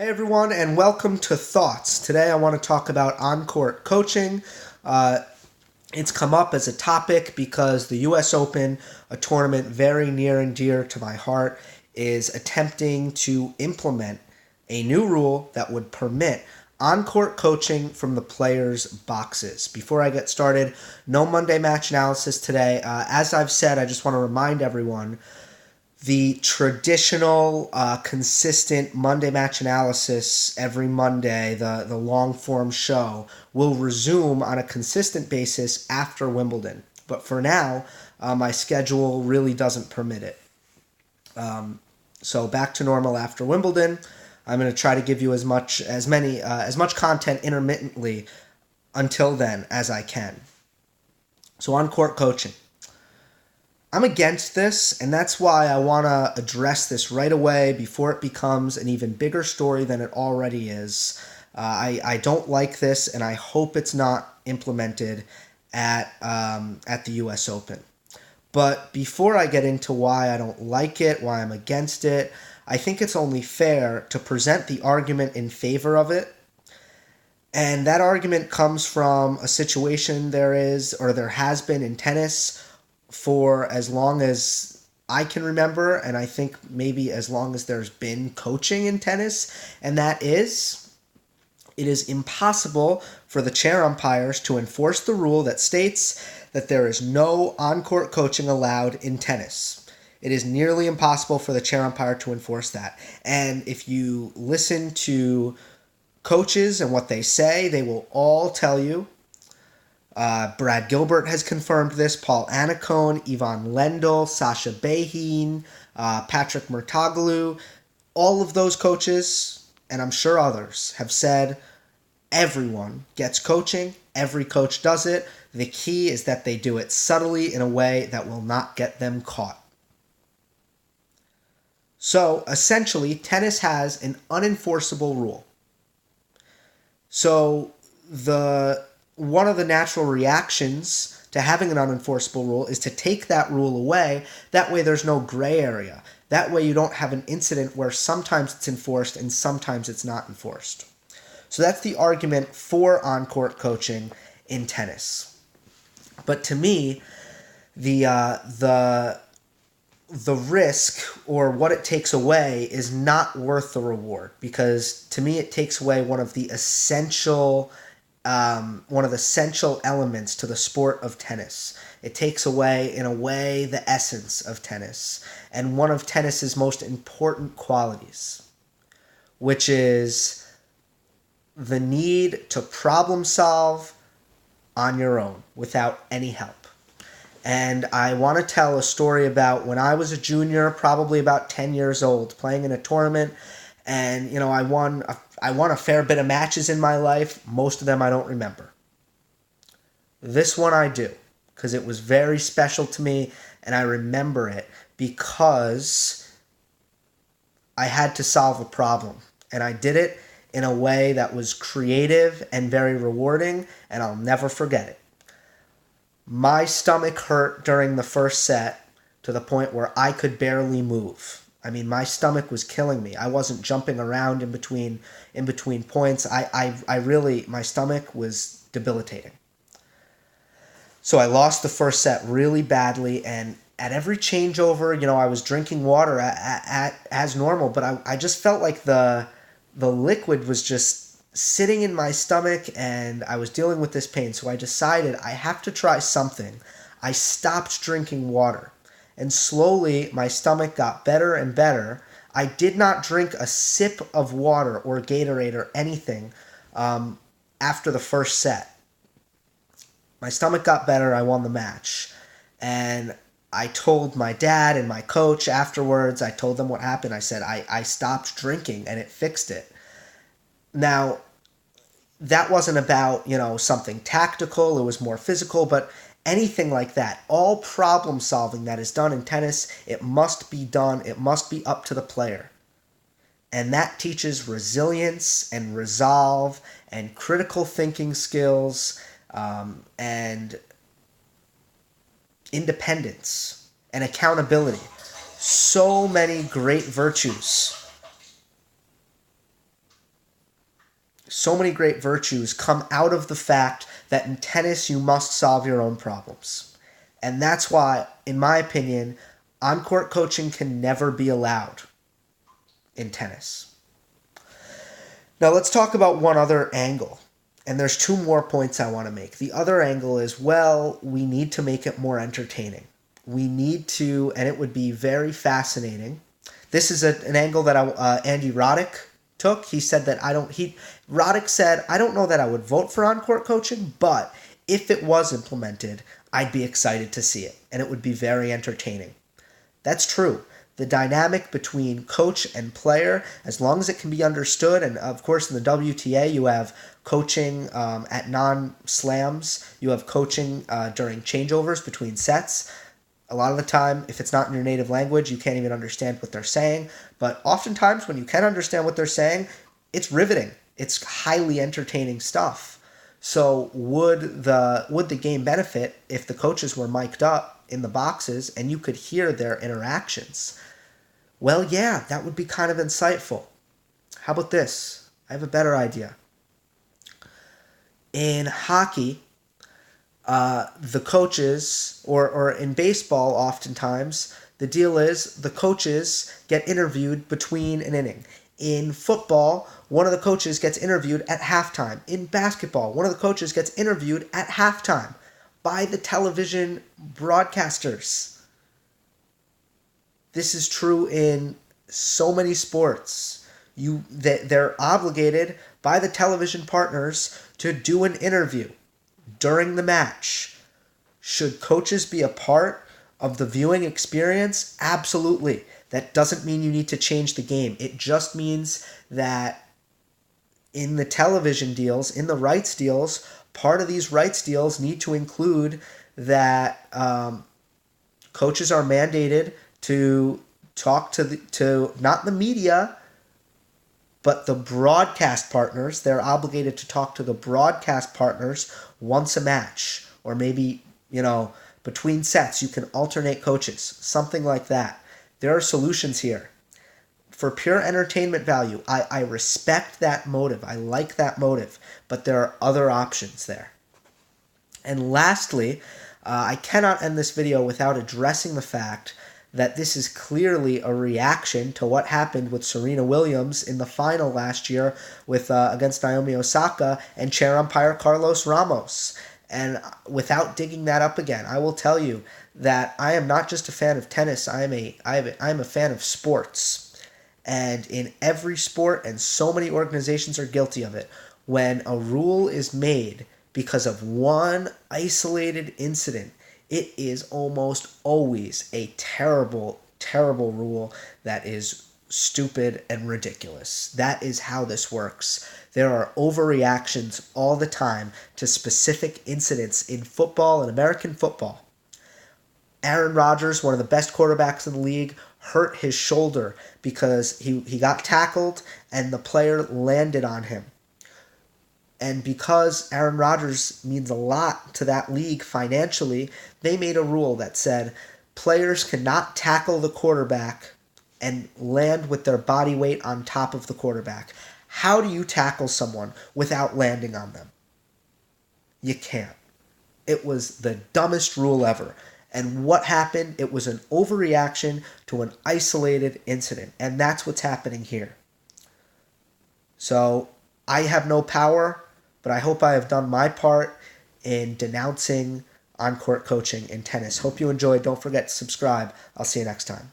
Hey everyone, and welcome to Thoughts. Today I want to talk about on-court coaching. It's come up as a topic because the U.S. Open, a tournament very near and dear to my heart, is attempting to implement a new rule that would permit on-court coaching from the players' boxes. Before I get started, no Monday match analysis today. As I've said, I just want to remind everyone the traditional, consistent Monday match analysis every Monday, the long form show, will resume on a consistent basis after Wimbledon. But for now, my schedule really doesn't permit it. So back to normal after Wimbledon. I'm going to try to give you as much content intermittently until then as I can. So on court coaching. I'm against this, and that's why I want to address this right away before it becomes an even bigger story than it already is. I don't like this, and I hope it's not implemented at the U.S. Open. But before I get into why I don't like it, why I'm against it, I think it's only fair to present the argument in favor of it. And that argument comes from a situation there has been in tennis for as long as I can remember, and I think maybe as long as there's been coaching in tennis, and that is, it is impossible for the chair umpires to enforce the rule that states that there is no on-court coaching allowed in tennis. It is nearly impossible for the chair umpire to enforce that. And if you listen to coaches and what they say, they will all tell you, Brad Gilbert has confirmed this, Paul Annacone, Ivan Lendl, Sasha Behin, Patrick Murtaglou, all of those coaches, and I'm sure others, have said everyone gets coaching, every coach does it. The key is that they do it subtly in a way that will not get them caught. So, essentially, tennis has an unenforceable rule. So, one of the natural reactions to having an unenforceable rule is to take that rule away. That way there's no gray area. That way you don't have an incident where sometimes it's enforced and sometimes it's not enforced. So that's the argument for on-court coaching in tennis. But to me, the risk or what it takes away is not worth the reward, because to me it takes away one of the essential elements to the sport of tennis. It takes away, in a way, the essence of tennis and one of tennis's most important qualities, which is the need to problem solve on your own without any help. And I want to tell a story about when I was a junior, probably about 10 years old, playing in a tournament, and I won a fair bit of matches in my life. Most of them I don't remember. This one I do, because it was very special to me, and I remember it because I had to solve a problem. And I did it in a way that was creative and very rewarding, and I'll never forget it. My stomach hurt during the first set to the point where I could barely move. I mean, my stomach was killing me. I wasn't jumping around in between points. My stomach was debilitating. So I lost the first set really badly, and at every changeover, I was drinking water as normal, but I just felt like the liquid was just sitting in my stomach, and I was dealing with this pain. So I decided I have to try something. I stopped drinking water. And slowly, my stomach got better and better. I did not drink a sip of water or Gatorade or anything after the first set. My stomach got better. I won the match. And I told my dad and my coach afterwards, I told them what happened. I said, I stopped drinking and it fixed it. Now, that wasn't about, something tactical. It was more physical, but anything like that, all problem solving that is done in tennis, it must be done. It must be up to the player. And that teaches resilience and resolve and critical thinking skills and independence and accountability. So many great virtues so many great virtues come out of the fact that in tennis you must solve your own problems. And that's why, in my opinion, on-court coaching can never be allowed in tennis. Now let's talk about one other angle. And there's two more points I want to make. The other angle is, well, we need to make it more entertaining. We need to, and it would be very fascinating. This is an angle that Andy Roddick took. He said that Roddick said, I don't know that I would vote for on-court coaching, but if it was implemented, I'd be excited to see it, and it would be very entertaining. That's true. The dynamic between coach and player, as long as it can be understood, and of course in the WTA you have coaching at non-slams, you have coaching during changeovers between sets. A lot of the time, if it's not in your native language, you can't even understand what they're saying. But oftentimes, when you can understand what they're saying, it's riveting. It's highly entertaining stuff. So would the game benefit if the coaches were mic'd up in the boxes and you could hear their interactions? Well, yeah, that would be kind of insightful. How about this? I have a better idea. In hockey, the coaches, or in baseball oftentimes, the deal is the coaches get interviewed between an inning. In football, one of the coaches gets interviewed at halftime. In basketball, one of the coaches gets interviewed at halftime by the television broadcasters. This is true in so many sports. They're obligated by the television partners to do an interview during the match. Should coaches be a part of the viewing experience? Absolutely. That doesn't mean you need to change the game. It just means that in the television deals, in the rights deals, part of these rights deals need to include that coaches are mandated to talk to not the media, but the broadcast partners. They're obligated to talk to the broadcast partners once a match, or maybe, between sets, you can alternate coaches, something like that. There are solutions here. For pure entertainment value, I respect that motive. I like that motive, but there are other options there. And lastly, I cannot end this video without addressing the fact that this is clearly a reaction to what happened with Serena Williams in the final last year against Naomi Osaka and chair umpire Carlos Ramos. And without digging that up again, I will tell you that I am not just a fan of tennis, I'm a fan of sports. And in every sport, and so many organizations are guilty of it, when a rule is made because of one isolated incident, it is almost always a terrible, terrible rule that is stupid and ridiculous. That is how this works. There are overreactions all the time to specific incidents in football and American football. Aaron Rodgers, one of the best quarterbacks in the league, hurt his shoulder because he got tackled and the player landed on him. And because Aaron Rodgers means a lot to that league financially, they made a rule that said players cannot tackle the quarterback and land with their body weight on top of the quarterback. How do you tackle someone without landing on them? You can't. It was the dumbest rule ever. And what happened? It was an overreaction to an isolated incident. And that's what's happening here. So I have no power, but I hope I have done my part in denouncing on-court coaching in tennis. Hope you enjoyed. Don't forget to subscribe. I'll see you next time.